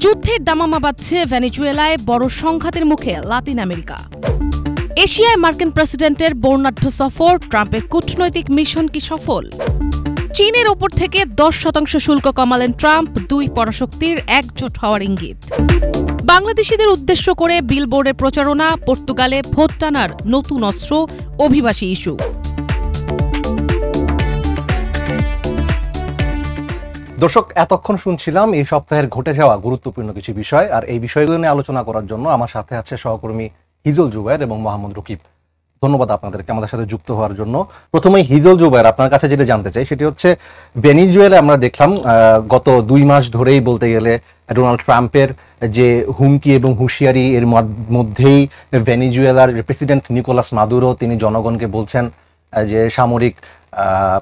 যুদ্ধের দামামা বাজছে ভেনেজুয়েলায়, বড় সংঘাতের মুখে লাতিন আমেরিকা। এশিয়ায় মার্কিন প্রেসিডেন্টের বর্ণাঢ্য সফর, ট্রাম্পের কূটনৈতিক মিশন কি সফল? চীনের ওপর থেকে 10% শুল্ক কমালেন ট্রাম্প, দুই পরাশক্তির একজোট হওয়ার ইঙ্গিত। বাংলাদেশিদের উদ্দেশ্য করে বিলবোর্ডের প্রচারণা, পর্তুগালে ভোট টানার নতুন অস্ত্র, অভিবাসী ইস্যু। দর্শক, এতক্ষণ শুনছিলাম এই সপ্তাহের ঘটে যাওয়া গুরুত্বপূর্ণ কিছু বিষয়, আর এই বিষয়গুলো নিয়ে আলোচনা করার জন্য আমার সাথে আছে সহকর্মী হিজল জুবায়ের এবং মোহাম্মদ রকিব। ধন্যবাদ আপনাদেরকে আমাদের সাথে যুক্ত হওয়ার জন্য। প্রথমেই হিজল জুবায়ের, আপনার কাছে যেটা জানতে চাই সেটি হচ্ছে, ভেনেজুয়েলা আমরা দেখলাম গত 2 মাস ধরেই বলতে গেলে ডোনাল্ড ট্রাম্পের যে হুমকি এবং হুঁশিয়ারি, এর মধ্যেই ভেনেজুয়েলার প্রেসিডেন্ট নিকোলাস মাদুরো তিনি জনগণকে বলছেন যে সামরিক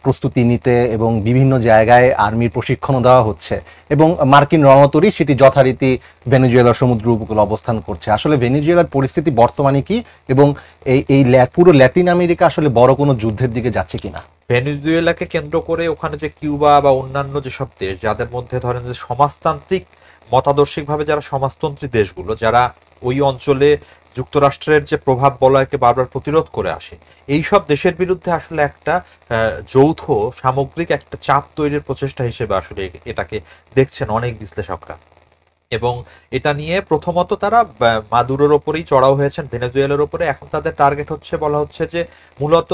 প্রস্তুতি নিতে এবং বিভিন্ন জায়গায় আর্মির প্রশিক্ষণও দেওয়া হচ্ছে, এবং মার্কিন রণতরী সেটি যথারীতি ভেনেজুয়েলার সমুদ্র উপকূলে অবস্থান করছে। আসলে ভেনেজুয়েলার পরিস্থিতি বর্তমানে কি, এবং এই পুরো ল্যাতিন আমেরিকা আসলে বড় কোনো যুদ্ধের দিকে যাচ্ছে কিনা? ভেনেজুয়েলাকে কেন্দ্র করে ওখানে যে কিউবা বা অন্যান্য যেসব দেশ, যাদের মধ্যে ধরেন যে সমাজতান্ত্রিক মতাদর্শিকভাবে যারা সমাজতন্ত্রী দেশগুলো, যারা ওই অঞ্চলে যুক্তরাষ্ট্রের যে প্রভাব বলয়কে বারবার প্রতিরোধ করে আসে, এই সব দেশের বিরুদ্ধে আসলে একটা যৌথ সামগ্রিক একটা চাপ তৈরির প্রচেষ্টা হিসেবে আসলে এটাকে দেখছেন অনেক বিশ্লেষকরা। এবং এটা নিয়ে প্রথমত তারা মাদুরোর ওপরেই চড়াও হয়েছেন, ভেনেজুয়েলার ওপরে। এখন তাদের টার্গেট হচ্ছে, বলা হচ্ছে যে মূলত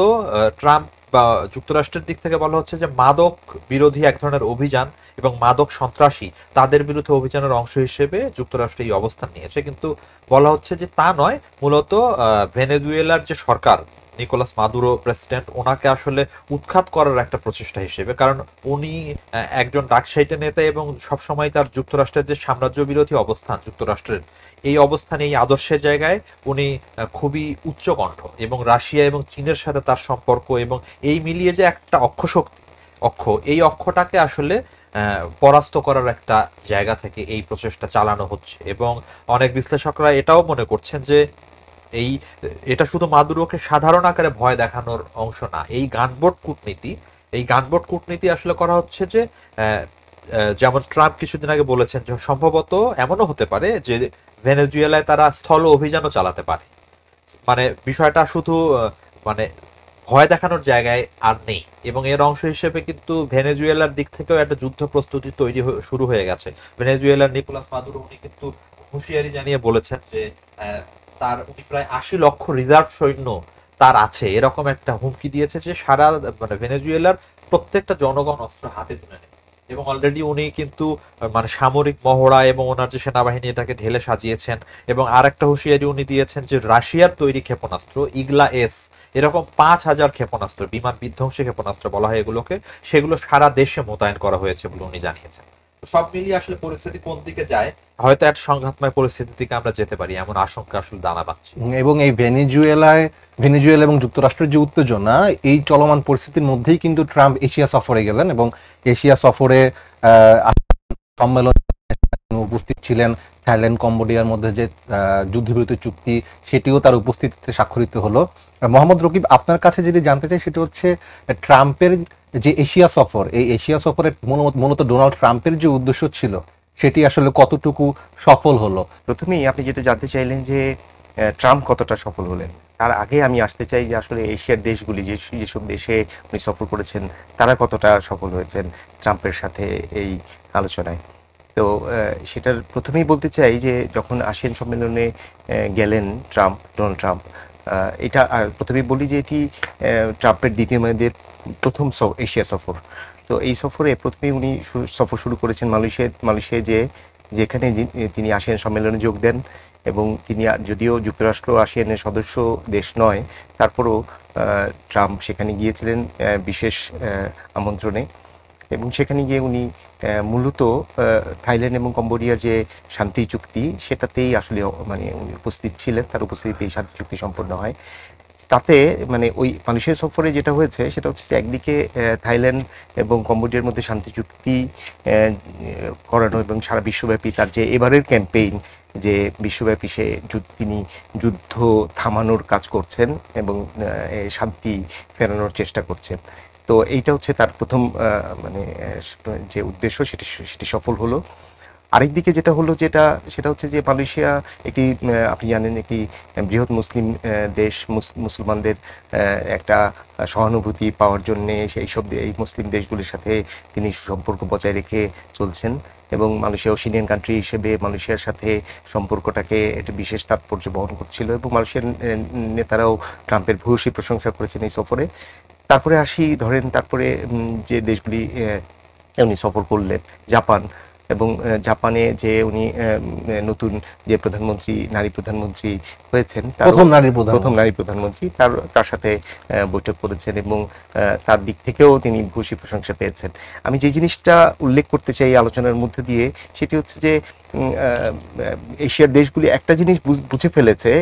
ট্রাম্প বা যুক্তরাষ্ট্রের দিক থেকে বলা হচ্ছে যে মাদক বিরোধী এক ধরনের অভিযান এবং মাদক সন্ত্রাসী তাদের বিরুদ্ধে অভিযানের অংশ হিসেবে যুক্তরাষ্ট্র এই অবস্থান নিয়েছে। কিন্তু বলা হচ্ছে যে তা নয়, মূলত ভেনেজুয়েলার যে সরকার, নিকোলাস মাদুরো প্রেসিডেন্ট, ওনাকে আসলে উৎখাত করার একটা প্রচেষ্টা হিসেবে। কারণ উনি একজন ডাকসাইটে নেতা এবং সবসময় তার যুক্তরাষ্ট্রের যে সাম্রাজ্য বিরোধী অবস্থান, যুক্তরাষ্ট্রের এই অবস্থানে, এই আদর্শের জায়গায় উনি খুবই উচ্চকণ্ঠ, এবং রাশিয়া এবং চীনের সাথে তার সম্পর্ক, এবং এই মিলিয়ে যে একটা এই অক্ষটাকে আসলে পরাস্ত করার একটা জায়গা থেকে এই প্রচেষ্টা চালানো হচ্ছে। এবং অনেক বিশ্লেষকরা এটাও মনে করছেন যে এটা শুধু মাদুরোকে সাধারণ আকারে ভয় দেখানোর অংশ না, এই গানবোট কূটনীতি আসলে করা হচ্ছে যে যেমন ট্রাম্প কিছুদিন আগে বলেছেন যে সম্ভবত এমনও হতে পারে যে ভেনেজুয়েলায় তারা স্থল অভিযানও চালাতে পারে। মানে বিষয়টা শুধু মানে ভয় দেখানোর জায়গায় আর নেই, এবং এর অংশ হিসেবে কিন্তু ভেনেজুয়েলার দিক থেকেও একটা যুদ্ধ প্রস্তুতি শুরু হয়ে গেছে। ভেনেজুয়েলার নিকোলাস মাদুরো উনি কিন্তু হুঁশিয়ারি জানিয়ে বলেছেন যে উনি প্রায় 80 লক্ষ রিজার্ভ সৈন্য তার আছে, এরকম একটা হুমকি দিয়েছে যে সারা ভেনেজুয়েলার প্রত্যেকটা জনগণ অস্ত্র হাতে তুলে নেবে। এবং অলরেডি উনি কিন্তু সামরিক মহড়া এবং ওনার যে সেনাবাহিনী এটাকে ঢেলে সাজিয়েছেন। এবং আর একটা হুঁশিয়ারি উনি দিয়েছেন যে রাশিয়ার তৈরি ক্ষেপণাস্ত্র ইগলা এস, এরকম 5000 ক্ষেপণাস্ত্র, বিমান বিধ্বংসী ক্ষেপণাস্ত্র বলা হয় এগুলোকে, সেগুলো সারা দেশে মোতায়েন করা হয়েছে বলে উনি জানিয়েছেন। সব মিলিয়ে আসলে পরিস্থিতি কোন দিকে যায়, হয়তো একটা সংঘাতময় পরিস্থিতির দিকে আমরা যেতে পারি, এমন আশঙ্কা আসলে দানা বাঁধছে। এবং এই ভেনেজুয়েলা এবং যুক্তরাষ্ট্রের যে উত্তেজনা, এই চলমান পরিস্থিতির মধ্যেই কিন্তু ট্রাম্প এশিয়া সফরে গেলেন, এবং এশিয়া সফরে সম্মেলনে উপস্থিত ছিলেন থাইল্যান্ড কম্বোডিয়ার মধ্যে যে যুদ্ধবিরতি চুক্তি, সেটিও তার উপস্থিতিতে স্বাক্ষরিত হলো। মোহাম্মদ রকিব, আপনার কাছে যদি জানতে চাই সেটা হচ্ছে, ট্রাম্পের যে এশিয়া সফর, এই এশিয়া সফরের মূলত ডোনাল্ড ট্রাম্পের যে উদ্দেশ্য ছিল সেটি আসলে কতটুকু সফল হলো? প্রথমেই আপনি যেটা জানতে চাইলেন যে ট্রাম্প কতটা সফল হলেন, তার আগে আমি আসতে চাই যে আসলে এশিয়ার দেশগুলি যেসব দেশে উনি সফর করেছেন তারা কতটা সফল হয়েছেন ট্রাম্পের সাথে এই আলোচনায়। তো সেটার প্রথমেই বলতে চাই যে যখন আসিয়ান সম্মেলনে গেলেন ডোনাল্ড ট্রাম্প, এটা প্রথমেই বলি যে এটি ট্রাম্পের দ্বিতীয় মেয়াদের প্রথম এশিয়া সফর। তো এই সফরে প্রথমেই উনি সফর শুরু করেছেন মালয়েশিয়ায়, যেখানে তিনি আসিয়ান সম্মেলনে যোগ দেন। এবং তিনি যদিও যুক্তরাষ্ট্র আসিয়ানের সদস্য দেশ নয়, তারপরও ট্রাম্প সেখানে গিয়েছিলেন বিশেষ আমন্ত্রণে। এবং সেখানে গিয়ে উনি মূলত থাইল্যান্ড এবং কম্বোডিয়ার যে শান্তি চুক্তি, সেটাতেই আসলে উনি উপস্থিত ছিলেন, তার উপস্থিতিতে এই শান্তি চুক্তি সম্পন্ন হয়। তাতে ওই মালয়েশিয়া সফরে যেটা হয়েছে সেটা হচ্ছে যে একদিকে থাইল্যান্ড এবং কম্বোডিয়ার মধ্যে শান্তি চুক্তি করানো, এবং সারা বিশ্বব্যাপী তার যে এবারের ক্যাম্পেইন, যে বিশ্বব্যাপী তিনি যুদ্ধ থামানোর কাজ করছেন এবং শান্তি ফেরানোর চেষ্টা করছেন। তো এইটা হচ্ছে তার প্রথম যে উদ্দেশ্য, সেটি সফল হলো। আরেকদিকে যেটা হলো সেটা হচ্ছে যে মালয়েশিয়া একটি আপনি জানেন একটি বৃহৎ মুসলিম দেশ, মুসলমানদের একটা সহানুভূতি পাওয়ার জন্যে এই মুসলিম দেশগুলির সাথে তিনি সুসম্পর্ক বজায় রেখে চলছেন এবং মালয়েশিয়া ওশিনিয়ান কান্ট্রি হিসেবে মালয়েশিয়ার সাথে সম্পর্কটাকে একটা বিশেষ তাৎপর্য বহন করছিল এবং মালয়েশিয়ার নেতারাও ট্রাম্পের ভূয়সী প্রশংসা করেছেন এই সফরে। তারপরে তারপরে যে দেশগুলি উনি সফর করলেন, জাপান, এবং জাপানে যে উনি নতুন যে নারী প্রধানমন্ত্রী হয়েছেন, প্রথম নারী প্রধানমন্ত্রী, তার সাথে বৈঠক করেছেন এবং তার দিক থেকেও তিনি ভূয়সী প্রশংসা পেয়েছেন। আমি যে জিনিসটা উল্লেখ করতে চাই আলোচনার মধ্যে দিয়ে সেটি হচ্ছে যে এশিয়ার দেশগুলি একটা জিনিস বুঝে ফেলেছে,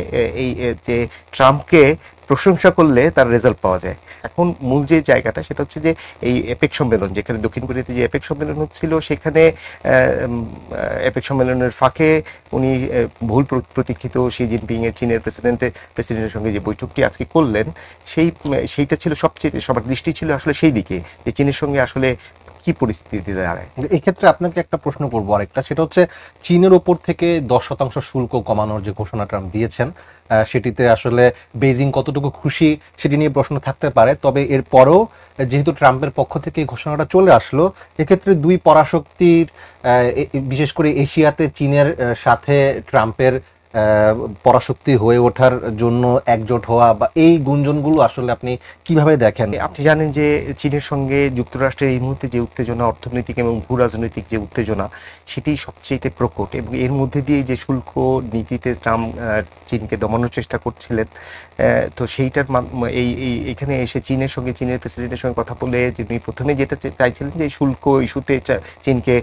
এই যে ট্রাম্পকে প্রশংসা করলে তার রেজাল্ট পাওয়া যায়। এখন মূল যে জায়গাটা সেটা হচ্ছে যে এই এপেক সম্মেলন, যেখানে দক্ষিণ কোরিয়াতে যে এপেক সম্মেলন হচ্ছিল, সেখানে এপেক সম্মেলনের ফাঁকে উনি বহুল প্রতীক্ষিত শি জিনপিং এর চীনের প্রেসিডেন্টের সঙ্গে যে বৈঠকটি আজকে করলেন, সেইটা ছিল সবার দৃষ্টি ছিল আসলে সেই দিকে যে চীনের সঙ্গে আসলে কি পরিস্থিতি দাঁড়ায়। এই ক্ষেত্রে আপনাকে একটা প্রশ্ন করবো, আরেকটা, সেটা হচ্ছে চীনের ওপর থেকে 10% শুল্ক কমানোর যে ঘোষণা ট্রাম্প দিয়েছেন, সেটিতে আসলে বেইজিং কতটুকু খুশি সেটি নিয়ে প্রশ্ন থাকতে পারে। তবে এরপরও যেহেতু ট্রাম্পের পক্ষ থেকে এই ঘোষণাটা চলে আসলো, এক্ষেত্রে দুই পরাশক্তির, বিশেষ করে এশিয়াতে চীনের সাথে ট্রাম্পের পরাশক্তি হয়ে ওঠার জন্য একজোট হওয়া বা এই গুঞ্জনগুলো আসলে আপনি কিভাবে দেখেন? আপনি জানেন যে চীনের সঙ্গে যুক্তরাষ্ট্রের এই মুহূর্তে যে উত্তেজনা, অর্থনৈতিক এবং ভূ রাজনৈতিক যে উত্তেজনা, সেটি সবচেয়ে প্রকট এবং এর মধ্যে দিয়ে যে শুল্ক নীতিতে ট্রাম্প চীনকে দমানোর চেষ্টা করছিলেন, তো সেইটার এখানে এসে চীনের প্রেসিডেন্টের সঙ্গে কথা বলে যিনি প্রথমে যেটা চাইছিলেন যে শুল্ক ইস্যুতে চীনকে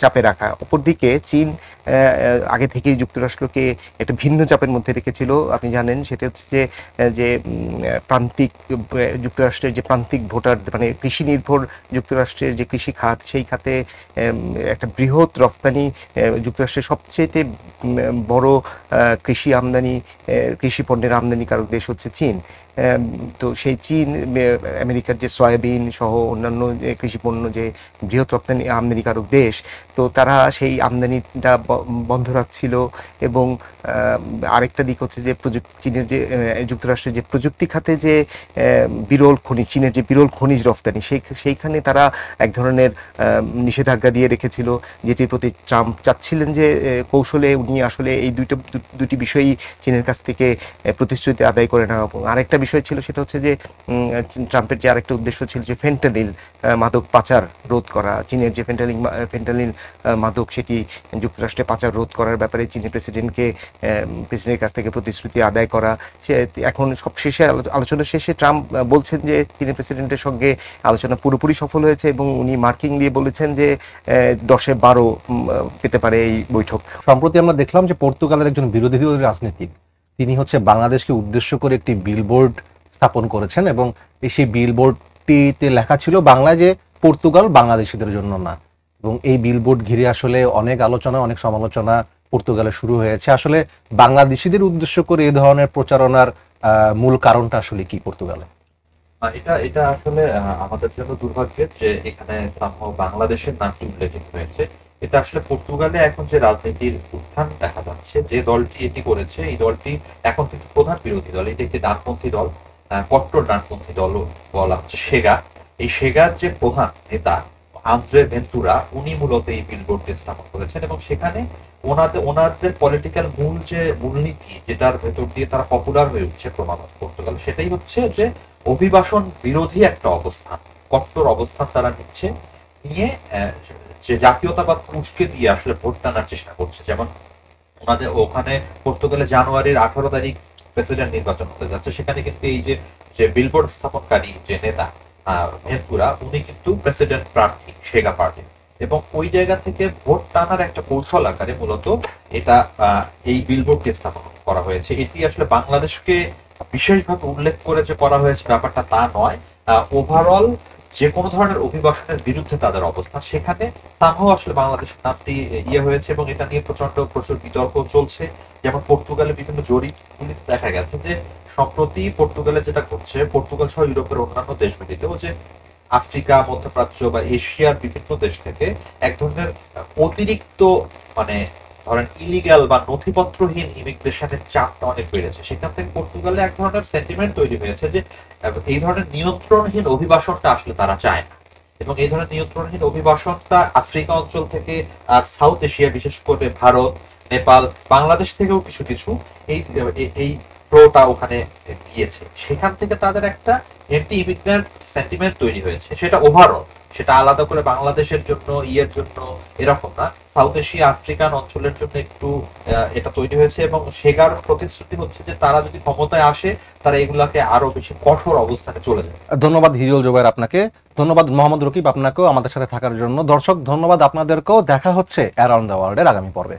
চাপে রাখা। অপরদিকে চীন আগে থেকেই যুক্তরাষ্ট্রকে একটা ভিন্ন চাপের মধ্যে রেখেছিল। আপনি জানেন সেটা হচ্ছে যে প্রান্তিক যুক্তরাষ্ট্রের যে প্রান্তিক ভোটার, মানে কৃষি নির্ভর যুক্তরাষ্ট্রের যে কৃষি খাত, সেই খাতে একটা বৃহৎ রফতানি, যুক্তরাষ্ট্রের সবচেয়ে বড় কৃষি পণ্যের আমদানিকারক দেশ হচ্ছে চীন। তো সেই চীন আমেরিকার যে সয়াবিন সহ অন্যান্য কৃষি পণ্য যে বৃহৎ আমদানিকারক দেশ, তো তারা সেই আমদানিটা বন্ধ রাখছিল। এবং আরেকটা দিক হচ্ছে যে চীনের যে যুক্তরাষ্ট্রের যে প্রযুক্তি খাতে যে চীনের যে বিরল খনিজ রফতানি, সেইখানে তারা এক ধরনের নিষেধাজ্ঞা দিয়ে রেখেছিল, যেটির প্রতি ট্রাম্প চাচ্ছিলেন যে কৌশলে উনি আসলে এই দুটি বিষয়ই চীনের কাছ থেকে প্রতিশ্রুতি আদায় করে নেওয়া। আরেকটা বিষয় ছিল সেটা হচ্ছে যে ট্রাম্পের যে আরেকটা উদ্দেশ্য ছিল যে ফেন্টানিল মাদক পাচার রোধ করা। চীনের যে ফেন্টানিল মাদক, সেটি যুক্তরাষ্ট্রে পাচার রোধ করার ব্যাপারে চীনের প্রেসিডেন্টের কাছ থেকে প্রতিশ্রুতি আদায় করা। এখন সবশেষে আলোচনা শেষে ট্রাম্প বলছেন যে চীনের প্রেসিডেন্টের সঙ্গে আলোচনা পুরোপুরি সফল হয়েছে এবং উনি মার্কিং দিয়ে বলেছেন যে 10-12 পেতে পারে এই বৈঠক। সম্প্রতি আমরা দেখলাম যে পর্তুগালের একজন বিরোধী দলের রাজনীতিক, তিনি হচ্ছে বাংলাদেশকে উদ্দেশ্য করে একটি বিলবোর্ড স্থাপন করেছেন এবং সেই বিলবোর্ডটিতে লেখা ছিল বাংলায় যে পর্তুগাল বাংলাদেশিদের জন্য না। এবং এই বিলবোর্ড ঘিরে আসলে অনেক আলোচনা, অনেক সমালোচনা পর্তুগালে শুরু হয়েছে। আসলে বাংলাদেশিদের উদ্দেশ্য করে এই ধরনের প্রচারণার মূল কারণটা আসলে কি পর্তুগালে? এটা আসলে আমাদের জন্য দুর্ভাগ্যের যে এখানে বাংলাদেশের নামটি উল্লেখিত হয়েছে। এটা আসলে পর্তুগালে এখন যে রাজনীতির উত্থান দেখা যাচ্ছে, যে দলটি এটি করেছে, এই দলটি এখন কিন্তু প্রধান বিরোধী দল। এটি একটি ডানপন্থী দল, কট্টর ডানপন্থী দল বলা হচ্ছে সেগা। এই সেগার যে প্রধান নেতা আন্দ্রে ভেন্তুরা, উনি মূলত এই বিলবোর্ডটি স্থাপন করেছেন এবং সেখানে ওনাদের পলিটিক্যাল মূলনীতি, যেটার ভেতর দিয়ে তারা পপুলার হয়ে উঠছে ক্রমাগত পর্তুগাল, সেটাই হচ্ছে যে অভিবাসন বিরোধী একটা অবস্থান, কট্টর অবস্থান তারা নিয়ে যে জাতীয়তাবাদ উস্কে দিয়ে আসলে ভোট টানার চেষ্টা করছে। যেমন ওনাদের ওখানে পর্তুগালে জানুয়ারির 18 তারিখ প্রেসিডেন্ট নির্বাচন হতে যাচ্ছে, সেখানে কিন্তু এই যে বিলবোর্ড স্থাপনকারী যে নেতা ভেন্তুরা, উনি কিন্তু প্রেসিডেন্ট প্রার্থী সেগা পার্টি, এবং ওই জায়গা থেকে ভোট টানার একটা কৌশল আকারে মূলত এই বিলবোর্ডকে স্থাপন করা হয়েছে। এটি আসলে বাংলাদেশকে বিশেষভাবে উল্লেখ করে যে করা হয়েছে ব্যাপারটা তা নয়, ওভারঅল যে কোনো ধরনের অভিবাসনের বিরুদ্ধে তাদের অবস্থান, সেখানে সামহাও আসলে বাংলাদেশের নামটি হয়েছে এবং এটা নিয়ে প্রচুর বিতর্ক চলছে। যেমন পর্তুগালে বিভিন্ন জরিপগুলিতে দেখা গেছে যে সম্প্রতি পর্তুগালে যেটা ঘটছে, পর্তুগাল সহ ইউরোপের অন্যান্য দেশগুলিতেও, যে আফ্রিকা, মধ্যপ্রাচ্য বা এশিয়ার বিভিন্ন দেশ থেকে এক ধরনের অতিরিক্ত মানে ধরেন ইলিগাল বা নথিপত্রহীন ইমিগ্রেশনের চাপটা অনেক বেড়েছে। সেখান থেকে পর্তুগালে এক ধরনের সেন্টিমেন্ট তৈরি হয়েছে যে এই ধরনের নিয়ন্ত্রণহীন অভিবাসনটা আসলে তারা চায় না, এবং এই ধরনের নিয়ন্ত্রণহীন অভিবাসনটা আফ্রিকা অঞ্চল থেকে আর সাউথ এশিয়া, বিশেষ করে ভারত, নেপাল, বাংলাদেশ থেকেও কিছু কিছু এই এই ফ্লোটা ওখানে গিয়েছে। সেখান থেকে তাদের একটা অ্যান্টি ইমিগ্রেন্ট সেন্টিমেন্ট তৈরি হয়েছে। সেটা ওভারঅল, সেটা আলাদা করে বাংলাদেশের জন্য ইয়ের জন্য এরকম না, সাউথ এশিয়া আফ্রিকান অঞ্চলের জন্য একটু এটা তৈরি হয়েছে। এবং সেগার প্রতিশ্রুতি হচ্ছে যে তারা যদি ক্ষমতায় আসে তারা এগুলাকে আরো বেশি কঠোর অবস্থানে চলে যাবে। ধন্যবাদ হিজল জুবায়ের আপনাকে, ধন্যবাদ মোহাম্মদ রকিব আপনাকেও আমাদের সাথে থাকার জন্য। দর্শক ধন্যবাদ আপনাদেরকেও। দেখা হচ্ছে অ্যারাউন্ড দ্য ওয়ার্ল্ডের আগামী পর্বে।